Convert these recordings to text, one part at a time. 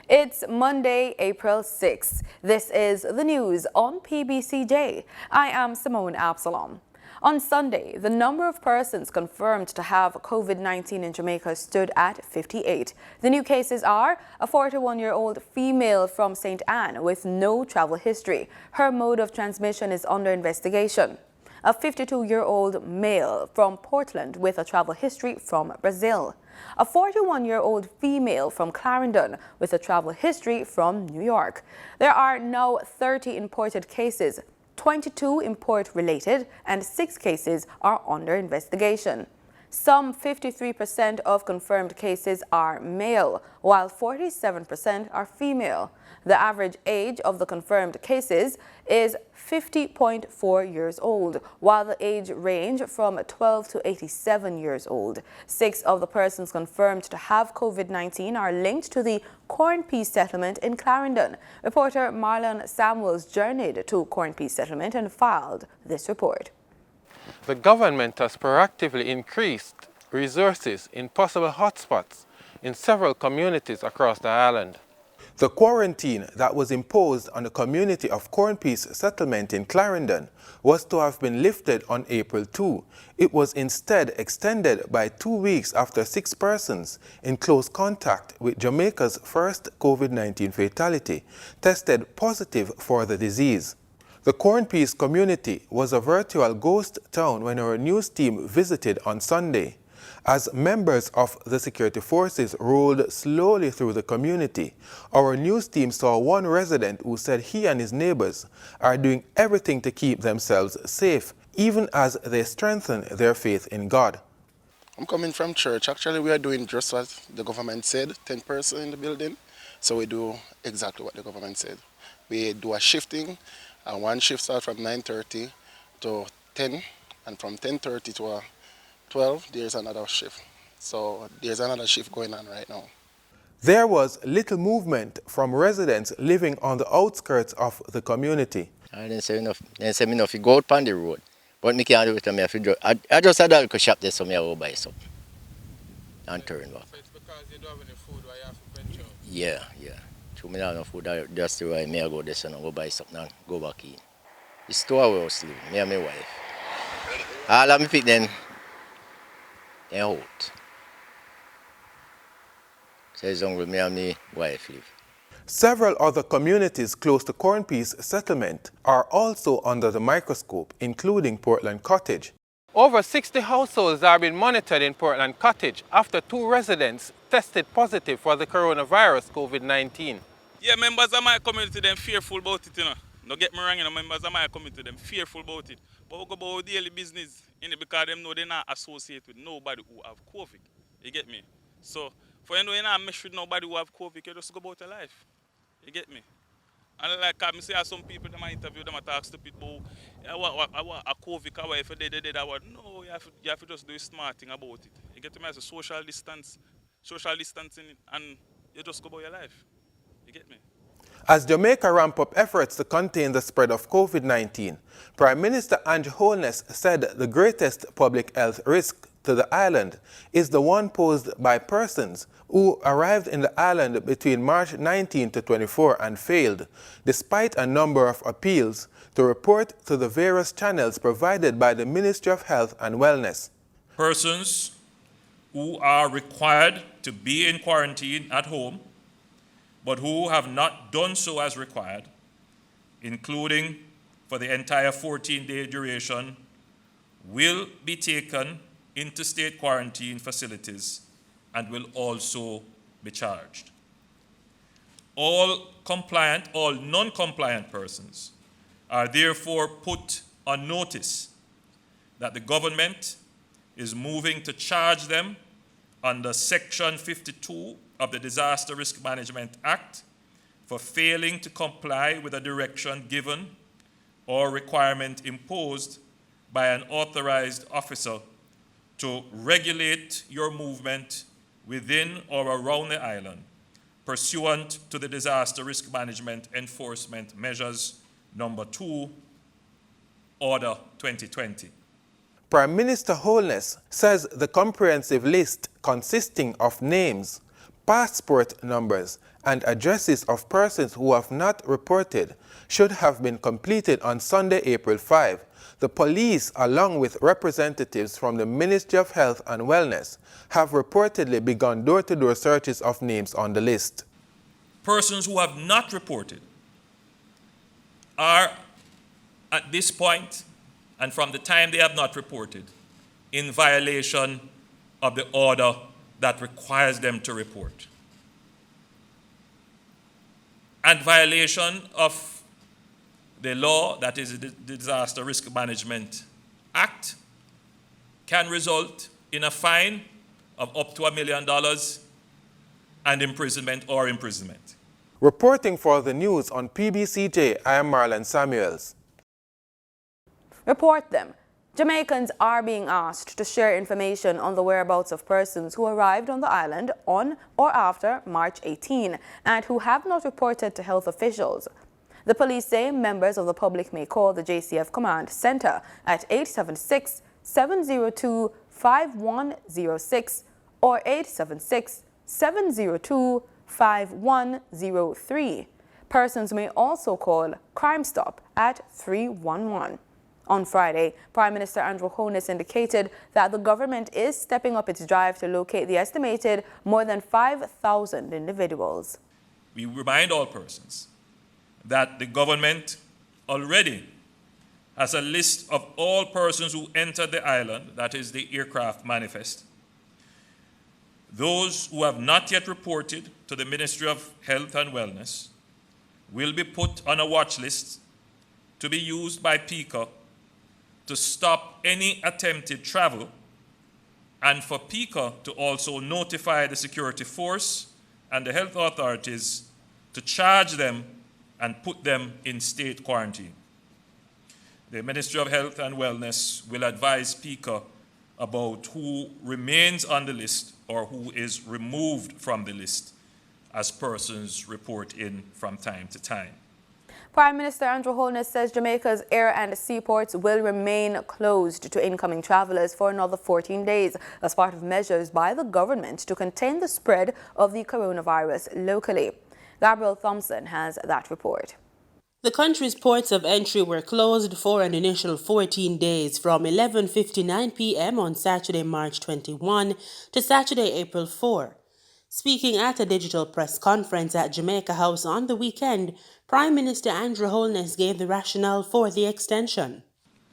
It's Monday, April 6th. This is the news on PBCJ. I am Simone Absalom. On Sunday, the number of persons confirmed to have COVID-19 in Jamaica stood at 58. The new cases are a 41-year-old female from St. Anne with no travel history. Her mode of transmission is under investigation. A 52-year-old male from Portland with a travel history from Brazil. A 41-year-old female from Clarendon with a travel history from New York. There are now 30 imported cases, 22 import-related, and 6 cases are under investigation. Some 53% of confirmed cases are male, while 47% are female. The average age of the confirmed cases is 50.4 years old, while the age range from 12 to 87 years old. 6 of the persons confirmed to have COVID-19 are linked to the Corn Peace settlement in Clarendon. Reporter Marlon Samuels journeyed to Corn Peace settlement and filed this report. The government has proactively increased resources in possible hotspots in several communities across the island. The quarantine that was imposed on the community of Corn Peace settlement in Clarendon was to have been lifted on April 2. It was instead extended by 2 weeks after 6 persons in close contact with Jamaica's first COVID-19 fatality tested positive for the disease. The Corn Peace community was a virtual ghost town when our news team visited on Sunday. As members of the security forces rolled slowly through the community, our news team saw one resident who said he and his neighbors are doing everything to keep themselves safe, even as they strengthen their faith in God. I'm coming from church. Actually, we are doing just what the government said, 10 persons in the building. So we do exactly what the government said. We do a shifting. One shift starts from 9:30 to 10, and from 10:30 to 12, there's another shift. So there's another shift going on right now. There was little movement from residents living on the outskirts of the community. I didn't say enough. They say enough to go out on the road. But me can't do it. I just had a shop there, so I will buy something and turn back. So it's because you don't have any food where you have to venture out? Yeah. So I don't have no food. That's the why I go there and go buy something and go back in. It's 2 hours living, me and my wife. All of me pick then out. So it's hungry, me and my wife live. Several other communities close to Corn Peace settlement are also under the microscope, including Portland Cottage. Over 60 households are being monitored in Portland Cottage after 2 residents tested positive for the coronavirus COVID-19. Yeah, members of my community, them fearful about it, you know. Don't get me wrong, you know, members of my community, them fearful about it. But we go about daily business, you know, because them know they're not associated with nobody who have COVID. You get me? So, for you know, you're not mesh with nobody who have COVID, you just go about your life. You get me? And like I say, some people that I interview them, I talk stupid about a COVID, if they did that, no, you have to just do a smart thing about it. You get me? As a social distancing, and you just go about your life. You get me? As Jamaica ramp up efforts to contain the spread of COVID-19, Prime Minister Andrew Holness said the greatest public health risk to the island is the one posed by persons who arrived in the island between March 19 to 24 and failed, despite a number of appeals to report to the various channels provided by the Ministry of Health and Wellness. Persons who are required to be in quarantine at home, but who have not done so as required, including for the entire 14-day duration, will be taken into state quarantine facilities and will also be charged. All non-compliant persons are therefore put on notice that the government is moving to charge them under Section 52 of the Disaster Risk Management Act for failing to comply with a direction given or requirement imposed by an authorized officer to regulate your movement within or around the island, pursuant to the Disaster Risk Management Enforcement Measures Number 2, Order 2020. Prime Minister Holness says the comprehensive list consisting of names, passport numbers, and addresses of persons who have not reported should have been completed on Sunday, April 5. The police, along with representatives from the Ministry of Health and Wellness, have reportedly begun door-to-door searches of names on the list. Persons who have not reported are, at this point, and from the time they have not reported, in violation of the order that requires them to report, and violation of the law, that is the Disaster Risk Management Act, can result in a fine of up to $1 million and imprisonment or imprisonment. Reporting for the news on PBCJ, I am Marlon Samuels. Report them. Jamaicans are being asked to share information on the whereabouts of persons who arrived on the island on or after March 18 and who have not reported to health officials. The police say members of the public may call the JCF Command Center at 876-702-5106 or 876-702-5103. Persons may also call Crime Stop at 311. On Friday, Prime Minister Andrew Holness indicated that the government is stepping up its drive to locate the estimated more than 5,000 individuals. We remind all persons that the government already has a list of all persons who entered the island, that is the aircraft manifest. Those who have not yet reported to the Ministry of Health and Wellness will be put on a watch list to be used by PICA to stop any attempted travel, and for PICA to also notify the security force and the health authorities to charge them and put them in state quarantine. The Ministry of Health and Wellness will advise PICA about who remains on the list or who is removed from the list as persons report in from time to time. Prime Minister Andrew Holness says Jamaica's air and seaports will remain closed to incoming travelers for another 14 days as part of measures by the government to contain the spread of the coronavirus locally. Gabriel Thompson has that report. The country's ports of entry were closed for an initial 14 days from 11:59 p.m. on Saturday, March 21 to Saturday, April 4. Speaking at a digital press conference at Jamaica House on the weekend, Prime Minister Andrew Holness gave the rationale for the extension.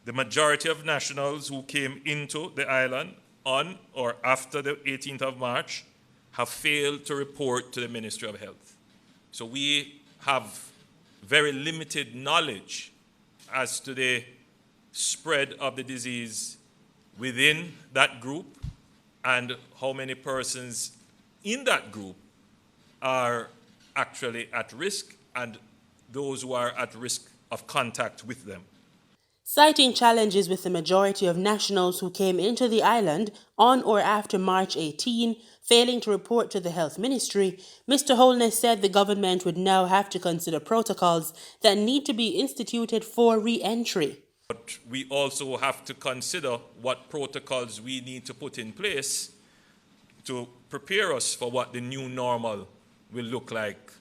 The majority of nationals who came into the island on or after the 18th of March have failed to report to the Ministry of Health. So we have very limited knowledge as to the spread of the disease within that group and how many persons in that group are actually at risk and those who are at risk of contact with them. Citing challenges with the majority of nationals who came into the island on or after March 18, failing to report to the Health Ministry, Mr. Holness said the government would now have to consider protocols that need to be instituted for re-entry. But we also have to consider what protocols we need to put in place to prepare us for what the new normal will look like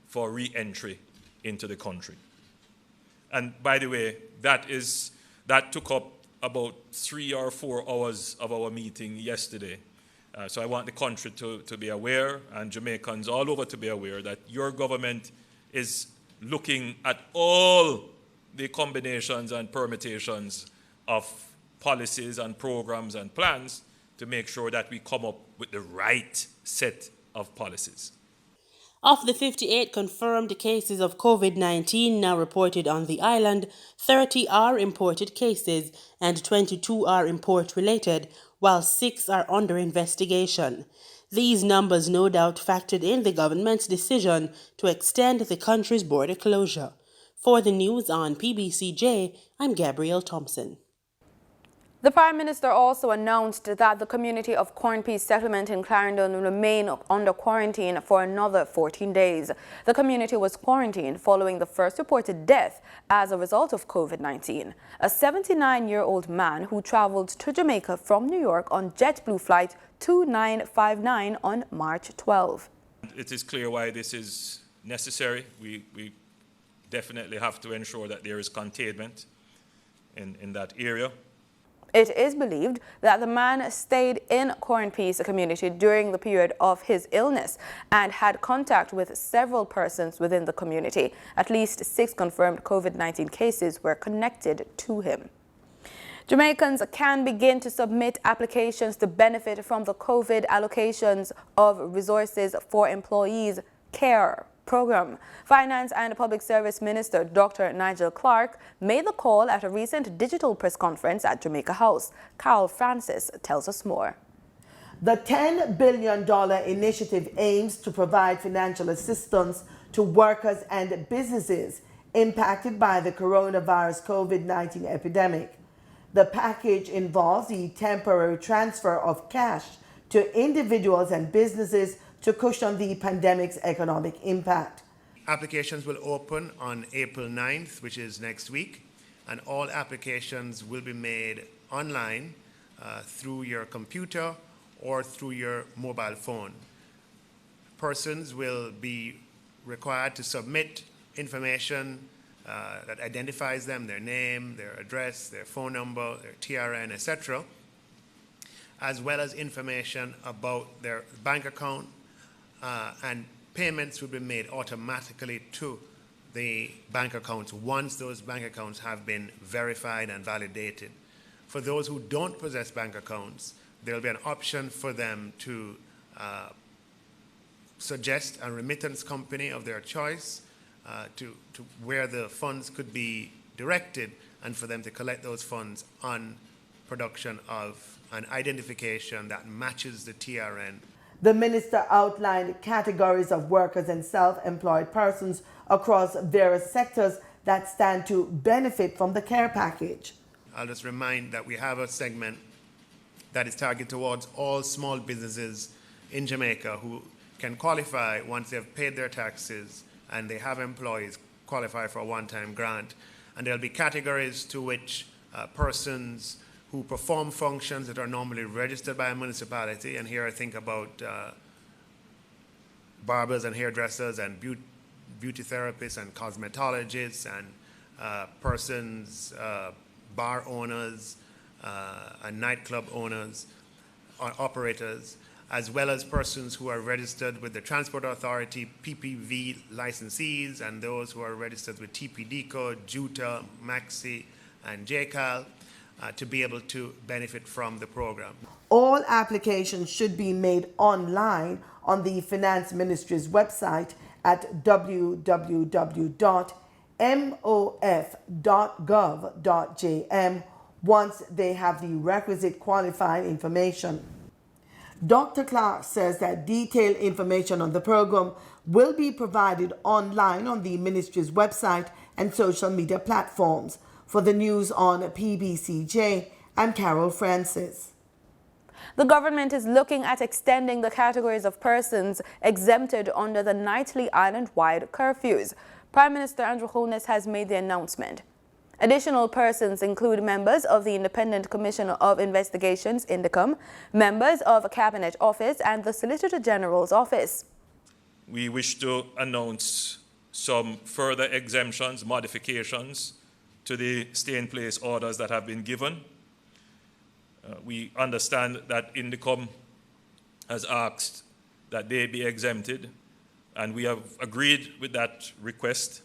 for re-entry into the country. And by the way, that took up about 3 or 4 hours of our meeting yesterday. So I want the country to be aware, and Jamaicans all over to be aware, that your government is looking at all the combinations and permutations of policies and programs and plans to make sure that we come up with the right set of policies. Of the 58 confirmed cases of COVID-19 now reported on the island, 30 are imported cases and 22 are import-related, while 6 are under investigation. These numbers no doubt factored in the government's decision to extend the country's border closure. For the news on PBCJ, I'm Gabrielle Thompson. The Prime Minister also announced that the community of Corn Peace Settlement in Clarendon will remain under quarantine for another 14 days. The community was quarantined following the first reported death as a result of COVID-19. A 79-year-old man who traveled to Jamaica from New York on JetBlue Flight 2959 on March 12. It is clear why this is necessary. We definitely have to ensure that there is containment in that area. It is believed that the man stayed in quarantine community during the period of his illness and had contact with several persons within the community. At least 6 confirmed COVID-19 cases were connected to him. Jamaicans can begin to submit applications to benefit from the COVID allocations of resources for employees care program. Finance and Public Service Minister Dr. Nigel Clark made the call at a recent digital press conference at Jamaica House. Carol Francis tells us more. The $10 billion initiative aims to provide financial assistance to workers and businesses impacted by the coronavirus COVID-19 epidemic. The package involves the temporary transfer of cash to individuals and businesses to cushion the pandemic's economic impact. Applications will open on April 9th, which is next week, and all applications will be made online through your computer or through your mobile phone. Persons will be required to submit information that identifies them, their name, their address, their phone number, their TRN, etc., as well as information about their bank account, and payments will be made automatically to the bank accounts once those bank accounts have been verified and validated. For those who don't possess bank accounts, there will be an option for them to suggest a remittance company of their choice to where the funds could be directed, and for them to collect those funds on production of an identification that matches the TRN. The minister outlined categories of workers and self-employed persons across various sectors that stand to benefit from the care package. I'll just remind that we have a segment that is targeted towards all small businesses in Jamaica who can qualify once they've paid their taxes and they have employees qualify for a one-time grant. And there'll be categories to which persons who perform functions that are normally registered by a municipality, and here I think about barbers and hairdressers and beauty therapists and cosmetologists and persons, bar owners and nightclub owners or operators, as well as persons who are registered with the Transport Authority, PPV licensees, and those who are registered with TPD code, JUTA, MAXI, and JCAL, to be able to benefit from the program. All applications should be made online on the Finance Ministry's website at www.mof.gov.jm once they have the requisite qualified information. Dr. Clark says that detailed information on the program will be provided online on the ministry's website and social media platforms. For the news on PBCJ, I'm Carol Francis. The government is looking at extending the categories of persons exempted under the nightly island-wide curfews. Prime Minister Andrew Holness has made the announcement. Additional persons include members of the Independent Commission of Investigations, INDECOM, members of a Cabinet Office, and the Solicitor General's Office. We wish to announce some further exemptions, modifications to the stay-in-place orders that have been given. We understand that INDECOM has asked that they be exempted, and we have agreed with that request.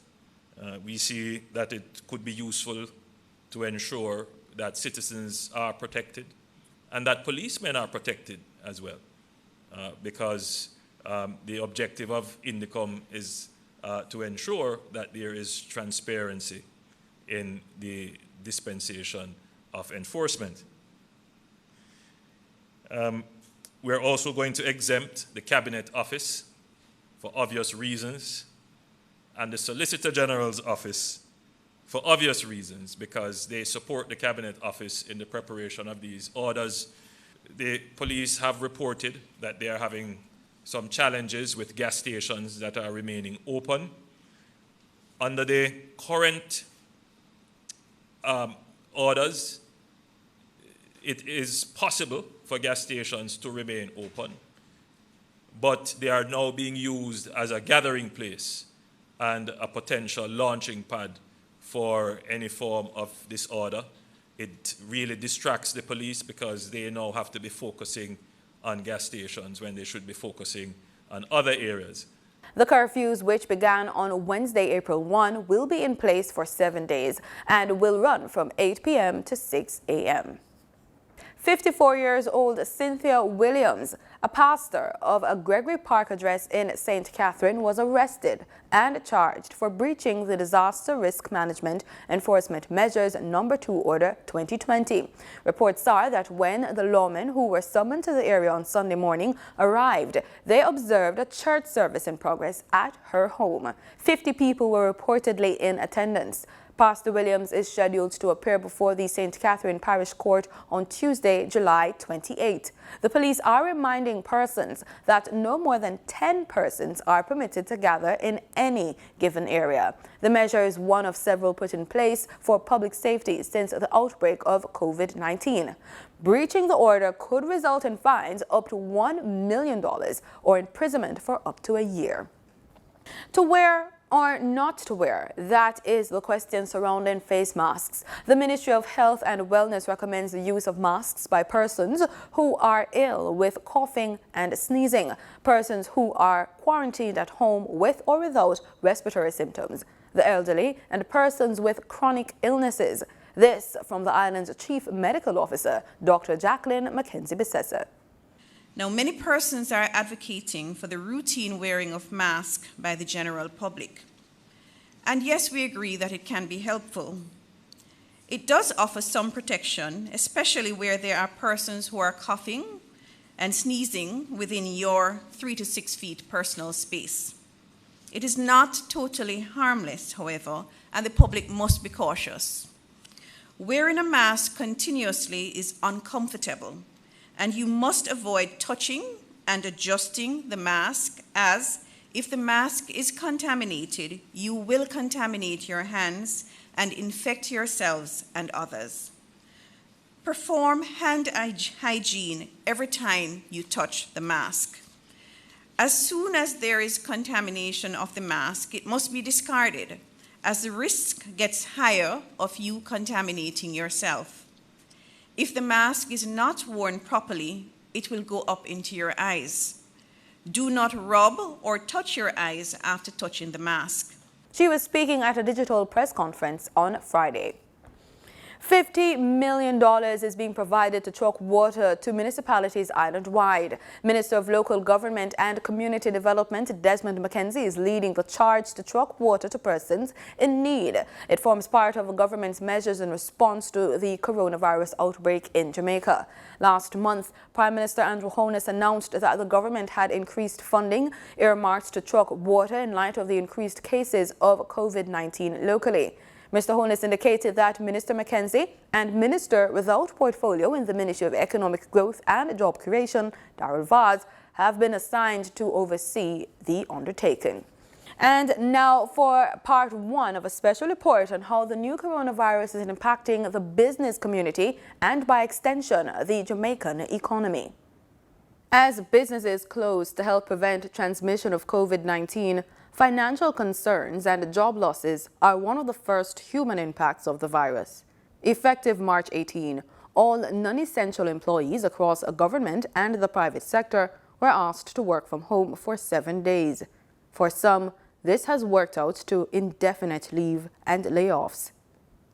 We see that it could be useful to ensure that citizens are protected and that policemen are protected as well, because the objective of INDECOM is to ensure that there is transparency in the dispensation of enforcement. We're also going to exempt the Cabinet Office for obvious reasons, and the Solicitor General's Office for obvious reasons, because they support the Cabinet Office in the preparation of these orders. The police have reported that they are having some challenges with gas stations that are remaining open. Under the current orders, it is possible for gas stations to remain open, but they are now being used as a gathering place and a potential launching pad for any form of disorder. It really distracts the police because they now have to be focusing on gas stations when they should be focusing on other areas. The curfews, which began on Wednesday, April 1, will be in place for 7 days and will run from 8 p.m. to 6 a.m. 54 years old Cynthia Williams, a pastor of a Gregory Park address in St. Catherine, was arrested and charged for breaching the Disaster Risk Management Enforcement Measures No. 2 Order 2020. Reports are that when the lawmen who were summoned to the area on Sunday morning arrived, they observed a church service in progress at her home. 50 people were reportedly in attendance. Pastor Williams is scheduled to appear before the St. Catherine Parish Court on Tuesday, July 28. The police are reminding persons that no more than 10 persons are permitted to gather in any given area. The measure is one of several put in place for public safety since the outbreak of COVID-19. Breaching the order could result in fines up to $1 million or imprisonment for up to a year. To wear or not to wear? That is the question surrounding face masks. The Ministry of Health and Wellness recommends the use of masks by persons who are ill with coughing and sneezing, persons who are quarantined at home with or without respiratory symptoms, the elderly, and persons with chronic illnesses. This from the island's Chief Medical Officer, Dr. Jacqueline Mackenzie-Bissessa. Now, many persons are advocating for the routine wearing of masks by the general public. And yes, we agree that it can be helpful. It does offer some protection, especially where there are persons who are coughing and sneezing within your 3 to 6 feet personal space. It is not totally harmless, however, and the public must be cautious. Wearing a mask continuously is uncomfortable, and you must avoid touching and adjusting the mask, as if the mask is contaminated, you will contaminate your hands and infect yourselves and others. Perform hand hygiene every time you touch the mask. As soon as there is contamination of the mask, it must be discarded, as the risk gets higher of you contaminating yourself. If the mask is not worn properly, it will go up into your eyes. Do not rub or touch your eyes after touching the mask. She was speaking at a digital press conference on Friday. $50 million is being provided to truck water to municipalities island-wide. Minister of Local Government and Community Development Desmond McKenzie is leading the charge to truck water to persons in need. It forms part of the government's measures in response to the coronavirus outbreak in Jamaica. Last month, Prime Minister Andrew Holness announced that the government had increased funding earmarked to truck water in light of the increased cases of COVID-19 locally. Mr. Holness indicated that Minister McKenzie and Minister without portfolio in the Ministry of Economic Growth and Job Creation, Darrell Vaz, have been assigned to oversee the undertaking. And now for part one of a special report on how the new coronavirus is impacting the business community and, by extension, the Jamaican economy. As businesses close to help prevent transmission of COVID-19, financial concerns and job losses are one of the first human impacts of the virus. Effective March 18, all non-essential employees across government and the private sector were asked to work from home for 7 days. For some, this has worked out to indefinite leave and layoffs.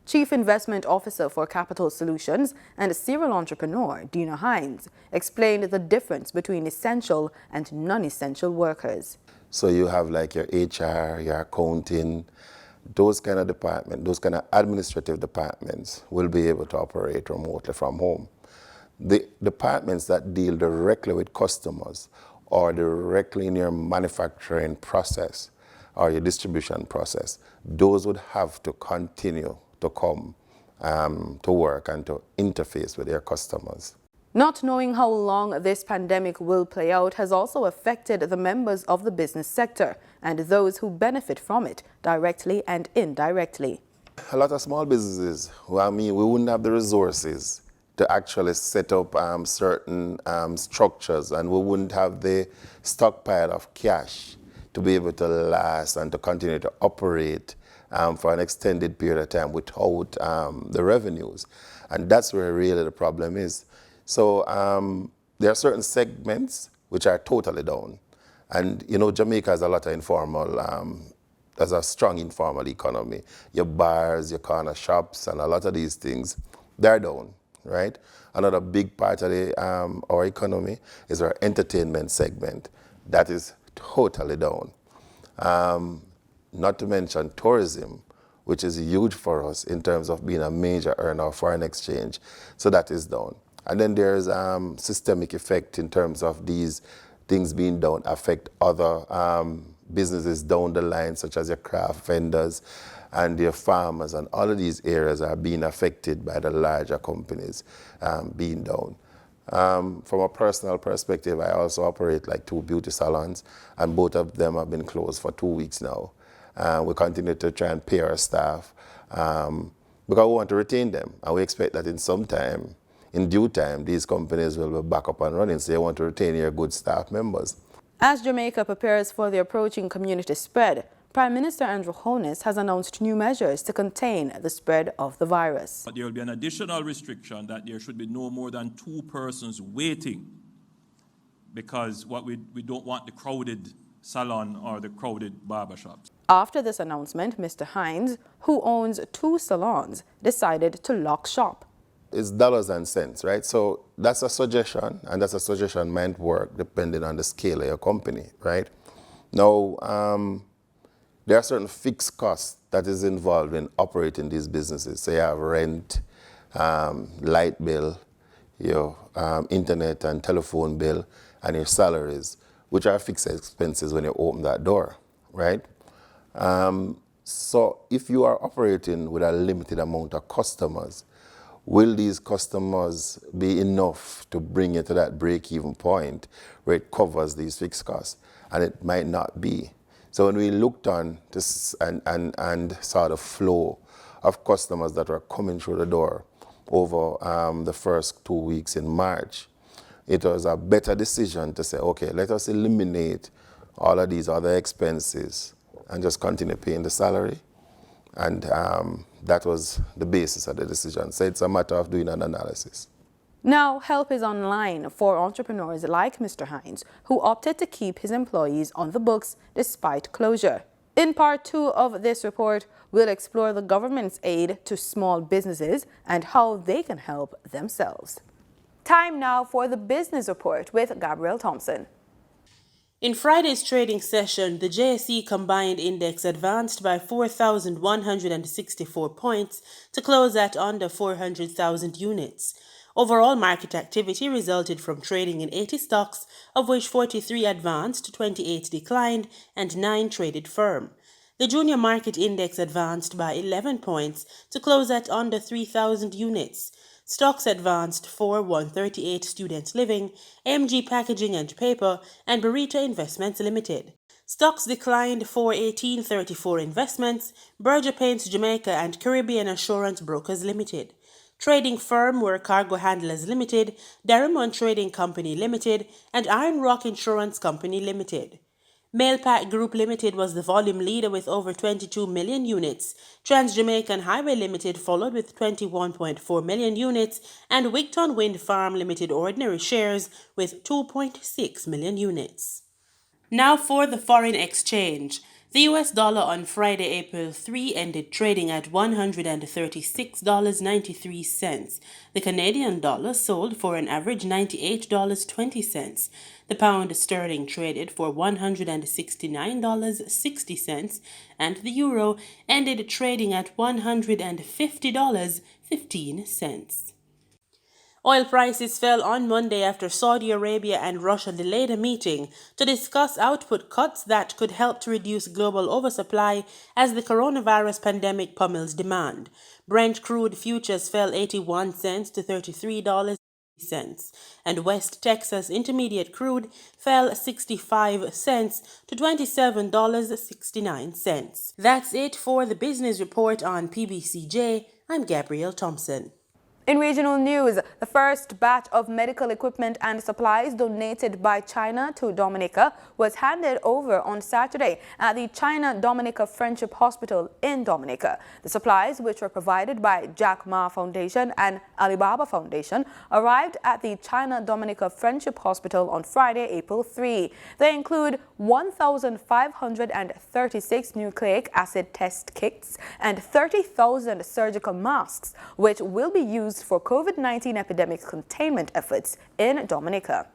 Chief Investment Officer for Capital Solutions and serial entrepreneur Dina Hines explained the difference between essential and non-essential workers. So you have like your HR, your accounting, those kind of departments, those kind of administrative departments will be able to operate remotely from home. The departments that deal directly with customers or directly in your manufacturing process or your distribution process, those would have to continue to come to work and to interface with their customers. Not knowing how long this pandemic will play out has also affected the members of the business sector and those who benefit from it directly and indirectly. A lot of small businesses, we wouldn't have the resources to actually set up certain structures, and we wouldn't have the stockpile of cash to be able to last and to continue to operate for an extended period of time without the revenues. And that's where really the problem is. So there are certain segments which are totally down. And you know, Jamaica has a lot of informal, there's a strong informal economy. Your bars, your corner shops, and a lot of these things, they're down, right? Another big part of our economy is our entertainment segment. That is totally down. Not to mention tourism, which is huge for us in terms of being a major earner of foreign exchange. So that is down. And then there's systemic effect in terms of these things being down affect other businesses down the line, such as your craft vendors and your farmers, and all of these areas are being affected by the larger companies being down. From a personal perspective, I also operate like 2 beauty salons, and both of them have been closed for 2 weeks now. We continue to try and pay our staff because we want to retain them, and we expect that in due time, these companies will be back up and running, so you want to retain your good staff members. As Jamaica prepares for the approaching community spread, Prime Minister Andrew Holness has announced new measures to contain the spread of the virus. But there will be an additional restriction that there should be no more than 2 persons waiting, because we don't want the crowded salon or the crowded barbershops. After this announcement, Mr. Hines, who owns 2 salons, decided to lock shop. It's dollars and cents, right? So that's a suggestion, and that's a suggestion might work depending on the scale of your company, right? Now, there are certain fixed costs that is involved in operating these businesses. So you have rent, light bill, your internet and telephone bill, and your salaries, which are fixed expenses when you open that door, right? So if you are operating with a limited amount of customers, will these customers be enough to bring you to that break-even point where it covers these fixed costs? And it might not be. So when we looked on this and saw the flow of customers that were coming through the door over the first 2 weeks in March, it was a better decision to say, okay, let us eliminate all of these other expenses and just continue paying the salary. And that was the basis of the decision. So it's a matter of doing an analysis. Now, help is online for entrepreneurs like Mr. Hines, who opted to keep his employees on the books despite closure. In part 2 of this report, we'll explore the government's aid to small businesses and how they can help themselves. Time now for the business report with Gabrielle Thompson. In Friday's trading session, the JSE Combined Index advanced by 4,164 points to close at under 400,000 units. Overall market activity resulted from trading in 80 stocks, of which 43 advanced, 28 declined, and 9 traded firm. The Junior Market Index advanced by 11 points to close at under 3,000 units. Stocks advanced for 138 Student Living, AMG Packaging and Paper, and Burrito Investments Limited. Stocks declined for 1834 Investments, Berger Paints Jamaica and Caribbean Assurance Brokers Limited. Trading firm were Cargo Handlers Limited, Darrimon Trading Company Limited, and Iron Rock Insurance Company Limited. Mailpack Group Limited was the volume leader with over 22 million units. Trans-Jamaican Highway Limited followed with 21.4 million units, and Wigton Wind Farm Limited ordinary shares with 2.6 million units. Now for the foreign exchange. The US dollar on Friday, April 3 ended trading at $136.93. The Canadian dollar sold for an average $98.20. The pound sterling traded for $169.60, and the euro ended trading at $150.15. Oil prices fell on Monday after Saudi Arabia and Russia delayed a meeting to discuss output cuts that could help to reduce global oversupply as the coronavirus pandemic pummels demand. Brent crude futures fell 81 cents to $33.60, and West Texas Intermediate crude fell 65 cents to $27.69. That's it for the business report on PBCJ. I'm Gabrielle Thompson. In regional news, the first batch of medical equipment and supplies donated by China to Dominica was handed over on Saturday at the China-Dominica Friendship Hospital in Dominica. The supplies, which were provided by Jack Ma Foundation and Alibaba Foundation, arrived at the China-Dominica Friendship Hospital on Friday, April 3. They include 1,536 nucleic acid test kits and 30,000 surgical masks, which will be used for COVID-19 epidemic containment efforts in Dominica.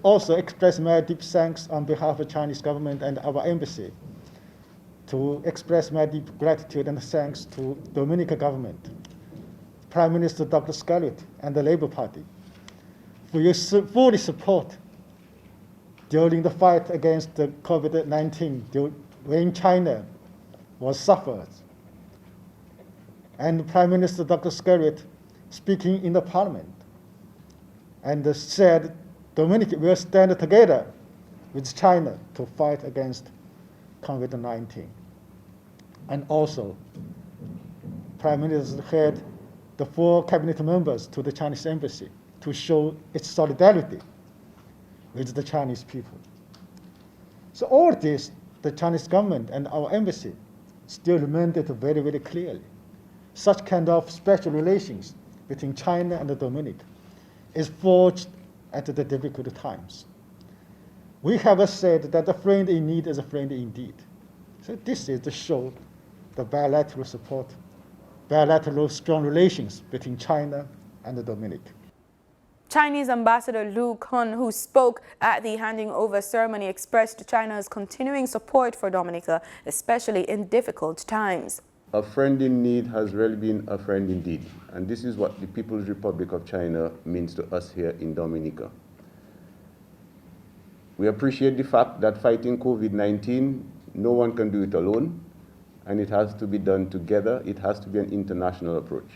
Also express my deep thanks on behalf of the Chinese government and our embassy to express my deep gratitude and thanks to Dominica government, Prime Minister Dr. Scarlett and the Labour Party for your full support during the fight against the COVID-19 when China was suffered. And Prime Minister Dr. Scarlett speaking in the parliament and said Dominica will stand together with China to fight against COVID-19. And also, Prime Minister had the 4 cabinet members to the Chinese embassy to show its solidarity with the Chinese people. So all this, the Chinese government and our embassy still reminded very, very clearly. Such kind of special relations between China and the Dominica is forged at the difficult times. We have said that a friend in need is a friend indeed. So this is to show the bilateral support, bilateral strong relations between China and the Dominica. Chinese Ambassador Lu Kun, who spoke at the handing over ceremony, expressed China's continuing support for Dominica, especially in difficult times. A friend in need has really been a friend indeed, and this is what the People's Republic of China means to us here in Dominica. We appreciate the fact that fighting COVID-19, no one can do it alone, and it has to be done together. It has to be an international approach.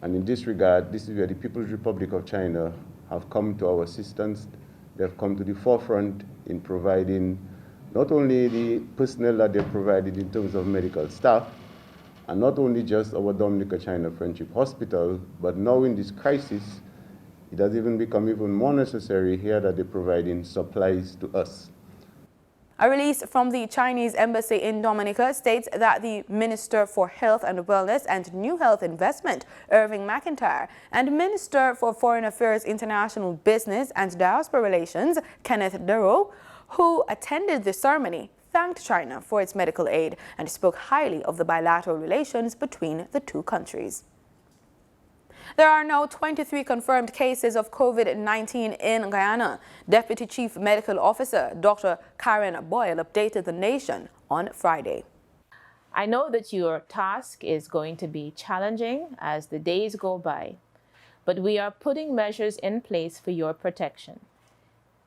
And in this regard, this is where the People's Republic of China have come to our assistance. They've come to the forefront in providing not only the personnel that they've provided in terms of medical staff, and not only just our Dominica-China Friendship Hospital, but now in this crisis, it has even become even more necessary here that they're providing supplies to us. A release from the Chinese embassy in Dominica states that the Minister for Health and Wellness and New Health Investment, Irving McIntyre, and Minister for Foreign Affairs, International Business and Diaspora Relations, Kenneth Darrow, who attended the ceremony, thanked China for its medical aid and spoke highly of the bilateral relations between the two countries. There are now 23 confirmed cases of COVID-19 in Guyana. Deputy Chief Medical Officer Dr. Karen Boyle updated the nation on Friday. I know that your task is going to be challenging as the days go by, but we are putting measures in place for your protection.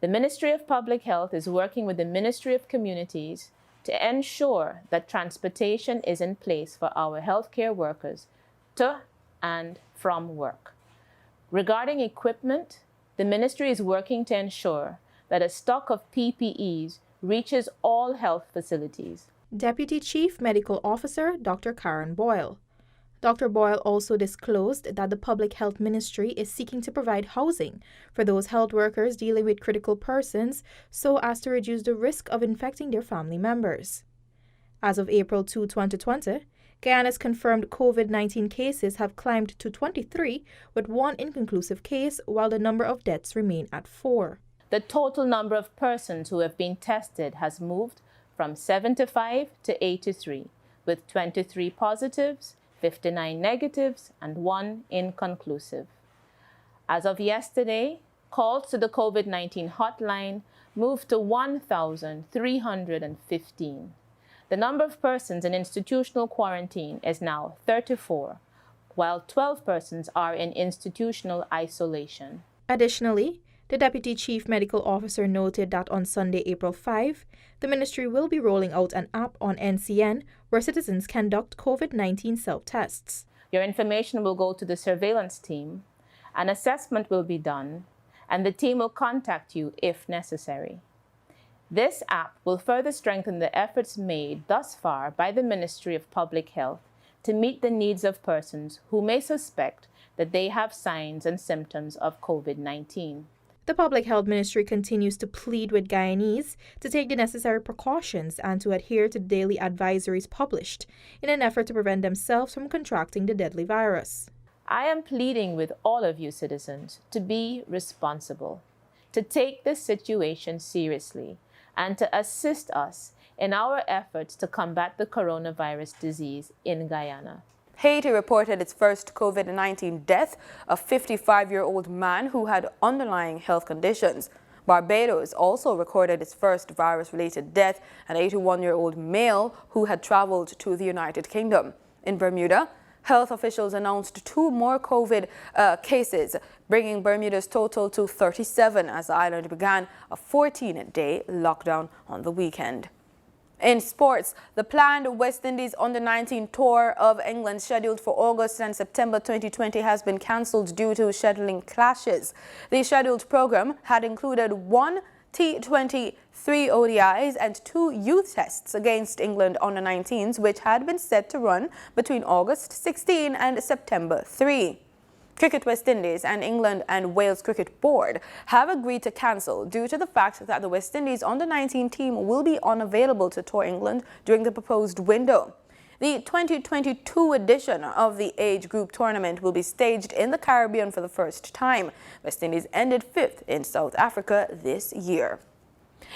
The Ministry of Public Health is working with the Ministry of Communities to ensure that transportation is in place for our healthcare workers to and from work. Regarding equipment, the ministry is working to ensure that a stock of PPEs reaches all health facilities. Deputy Chief Medical Officer Dr. Karen Boyle. Dr. Boyle also disclosed that the Public Health Ministry is seeking to provide housing for those health workers dealing with critical persons so as to reduce the risk of infecting their family members. As of April 2, 2020, Guyana's confirmed COVID-19 cases have climbed to 23, with 1 inconclusive case, while the number of deaths remain at 4. The total number of persons who have been tested has moved from 75 to 83, with 23 positives, 59 negatives, and 1 inconclusive. As of yesterday, calls to the COVID-19 hotline moved to 1,315. The number of persons in institutional quarantine is now 34, while 12 persons are in institutional isolation. Additionally, the Deputy Chief Medical Officer noted that on Sunday, April 5, the ministry will be rolling out an app on NCN where citizens conduct COVID-19 self-tests. Your information will go to the surveillance team, an assessment will be done, and the team will contact you if necessary. This app will further strengthen the efforts made thus far by the Ministry of Public Health to meet the needs of persons who may suspect that they have signs and symptoms of COVID-19. The Public Health Ministry continues to plead with Guyanese to take the necessary precautions and to adhere to daily advisories published in an effort to prevent themselves from contracting the deadly virus. I am pleading with all of you citizens to be responsible, to take this situation seriously, and to assist us in our efforts to combat the coronavirus disease in Guyana. Haiti reported its first COVID-19 death, a 55-year-old man who had underlying health conditions. Barbados also recorded its first virus-related death, an 81-year-old male who had traveled to the United Kingdom. In Bermuda, health officials announced 2 more COVID cases, bringing Bermuda's total to 37 as the island began a 14-day lockdown on the weekend. In sports, the planned West Indies Under-19 tour of England scheduled for August and September 2020 has been cancelled due to scheduling clashes. The scheduled program had included 1 T20, 3 ODIs and 2 youth tests against England Under-19s, which had been set to run between August 16 and September 3. Cricket West Indies and England and Wales Cricket Board have agreed to cancel due to the fact that the West Indies Under-19 team will be unavailable to tour England during the proposed window. The 2022 edition of the age group tournament will be staged in the Caribbean for the first time. West Indies ended 5th in South Africa this year.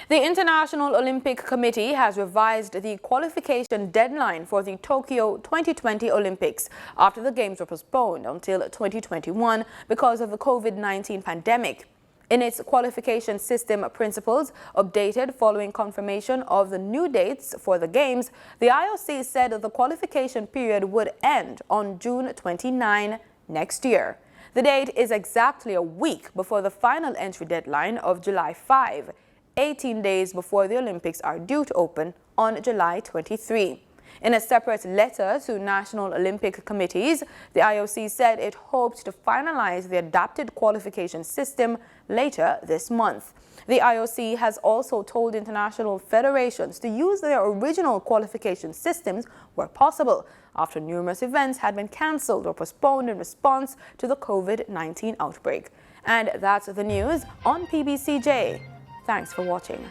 The International Olympic Committee has revised the qualification deadline for the Tokyo 2020 Olympics after the Games were postponed until 2021 because of the COVID-19 pandemic. In its qualification system principles, updated following confirmation of the new dates for the Games, the IOC said the qualification period would end on June 29 next year. The date is exactly a week before the final entry deadline of July 5. 18 days before the Olympics are due to open on July 23. In a separate letter to national Olympic committees, the IOC said it hoped to finalize the adapted qualification system later this month. The IOC has also told international federations to use their original qualification systems where possible, after numerous events had been cancelled or postponed in response to the COVID-19 outbreak. And that's the news on PBCJ. Thanks for watching.